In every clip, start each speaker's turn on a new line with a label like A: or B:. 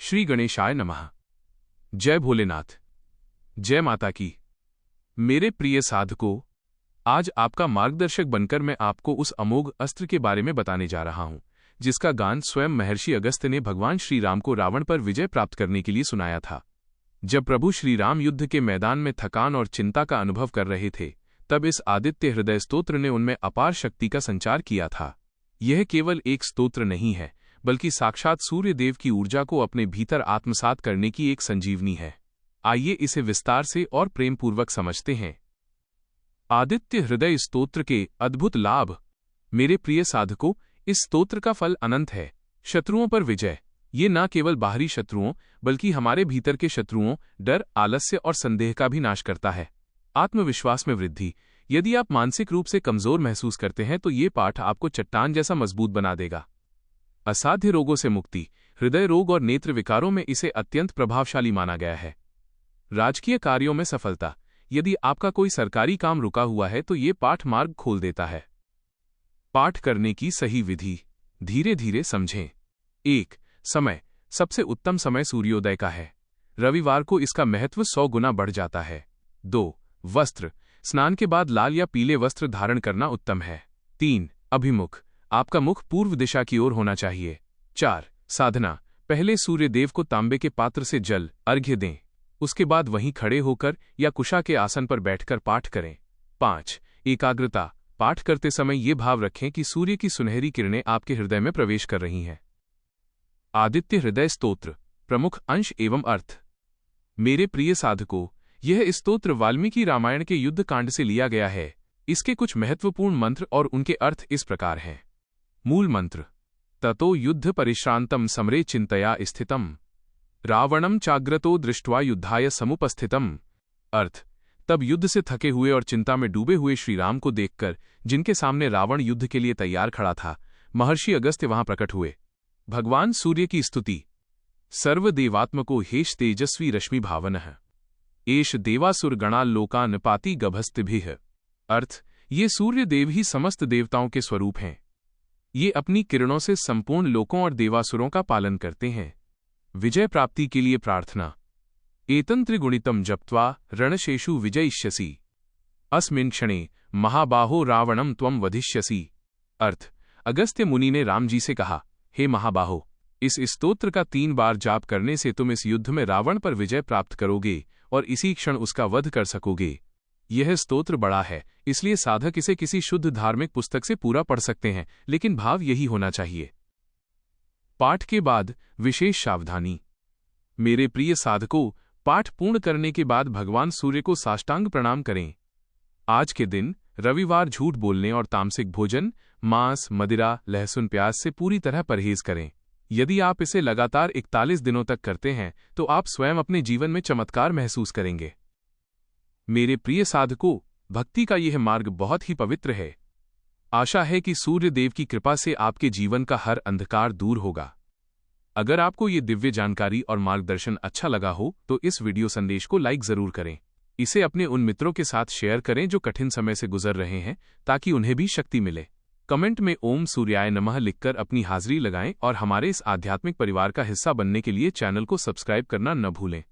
A: श्री गणेशाय नमः। जय भोलेनाथ। जय माता की। मेरे प्रिय साधकों, आज आपका मार्गदर्शक बनकर मैं आपको उस अमोघ अस्त्र के बारे में बताने जा रहा हूं, जिसका गान स्वयं महर्षि अगस्त्य ने भगवान श्री राम को रावण पर विजय प्राप्त करने के लिए सुनाया था। जब प्रभु श्री राम युद्ध के मैदान में थकान और चिंता का अनुभव कर रहे थे, तब इस आदित्य हृदय स्तोत्र ने उनमें अपार शक्ति का संचार किया था। यह केवल एक स्तोत्र नहीं है, बल्कि साक्षात सूर्य देव की ऊर्जा को अपने भीतर आत्मसात करने की एक संजीवनी है। आइए इसे विस्तार से और प्रेमपूर्वक समझते हैं। आदित्य हृदय स्तोत्र के अद्भुत लाभ। मेरे प्रिय साधकों, इस स्तोत्र का फल अनंत है। शत्रुओं पर विजय। ये न केवल बाहरी शत्रुओं, बल्कि हमारे भीतर के शत्रुओं, डर, आलस्य और संदेह का भी नाश करता है। आत्मविश्वास में वृद्धि। यदि आप मानसिक रूप से कमजोर महसूस करते हैं तो ये पाठ आपको चट्टान जैसा मजबूत बना देगा। असाध्य रोगों से मुक्ति। हृदय रोग और नेत्र विकारों में इसे अत्यंत प्रभावशाली माना गया है। राजकीय कार्यों में सफलता। यदि आपका कोई सरकारी काम रुका हुआ है तो ये पाठ मार्ग खोल देता है। पाठ करने की सही विधि। धीरे धीरे समझें। 1. समय। सबसे उत्तम समय सूर्योदय का है। रविवार को इसका महत्व 100 गुना बढ़ जाता है। 2. वस्त्र। स्नान के बाद लाल या पीले वस्त्र धारण करना उत्तम है। 3. अभिमुख। आपका मुख पूर्व दिशा की ओर होना चाहिए। 4. साधना। पहले सूर्य देव को तांबे के पात्र से जल अर्घ्य दें। उसके बाद वहीं खड़े होकर या कुशा के आसन पर बैठकर पाठ करें। 5. एकाग्रता। पाठ करते समय ये भाव रखें कि सूर्य की सुनहरी किरणें आपके हृदय में प्रवेश कर रही हैं। आदित्य हृदय स्तोत्र प्रमुख अंश एवं अर्थ। मेरे प्रिय साधकों, यह स्तोत्र वाल्मीकि रामायण के युद्ध कांड से लिया गया है। इसके कुछ महत्वपूर्ण मंत्र और उनके अर्थ इस प्रकार हैं। मूल मंत्र। ततो युद्ध परिश्रांतम समरे चिंतया स्थितम रावणम चाग्रतो दृष्ट्वा युद्धाय समुपस्थितम। अर्थ। तब युद्ध से थके हुए और चिंता में डूबे हुए श्रीराम को देखकर, जिनके सामने रावण युद्ध के लिए तैयार खड़ा था, महर्षि अगस्त्य वहां प्रकट हुए। भगवान सूर्य की स्तुति। सर्वदेवात्मको हेश तेजस्वी रश्मि भावनः एष देवासुर गणाल लोकान पाति गभस्तिभिः। अर्थ। ये सूर्य देव ही समस्त देवताओं के स्वरूप हैं। ये अपनी किरणों से संपूर्ण लोकों और देवासुरों का पालन करते हैं। विजय प्राप्ति के लिए प्रार्थना। एतं त्रिगुणितं जप्त्वा रणशेषु विजयिष्यसि अस्मिन् क्षणे महाबाहो रावणं त्वं वधिष्यसि। अर्थ। अगस्त्य मुनि ने राम जी से कहा, हे महाबाहो, इस स्तोत्र का 3 बार जाप करने से तुम इस युद्ध में रावण पर विजय प्राप्त करोगे और इसी क्षण उसका वध कर सकोगे। यह स्तोत्र बड़ा है, इसलिए साधक इसे किसी शुद्ध धार्मिक पुस्तक से पूरा पढ़ सकते हैं, लेकिन भाव यही होना चाहिए। पाठ के बाद विशेष सावधानी। मेरे प्रिय साधकों, पाठ पूर्ण करने के बाद भगवान सूर्य को साष्टांग प्रणाम करें। आज के दिन रविवार झूठ बोलने और तामसिक भोजन, मांस, मदिरा, लहसुन, प्याज से पूरी तरह परहेज करें। यदि आप इसे लगातार 41 दिनों तक करते हैं तो आप स्वयं अपने जीवन में चमत्कार महसूस करेंगे। मेरे प्रिय साधकों, भक्ति का यह मार्ग बहुत ही पवित्र है। आशा है कि सूर्य देव की कृपा से आपके जीवन का हर अंधकार दूर होगा। अगर आपको ये दिव्य जानकारी और मार्गदर्शन अच्छा लगा हो तो इस वीडियो संदेश को लाइक जरूर करें। इसे अपने उन मित्रों के साथ शेयर करें जो कठिन समय से गुजर रहे हैं, ताकि उन्हें भी शक्ति मिले। कमेंट में ओम सूर्याय नमः लिखकर अपनी हाजिरी लगाएं और हमारे इस आध्यात्मिक परिवार का हिस्सा बनने के लिए चैनल को सब्सक्राइब करना न भूलें।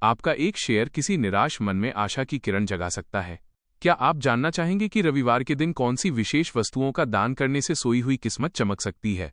A: आपका एक शेयर किसी निराश मन में आशा की किरण जगा सकता है। क्या आप जानना चाहेंगे कि रविवार के दिन कौन सी विशेष वस्तुओं का दान करने से सोई हुई किस्मत चमक सकती है?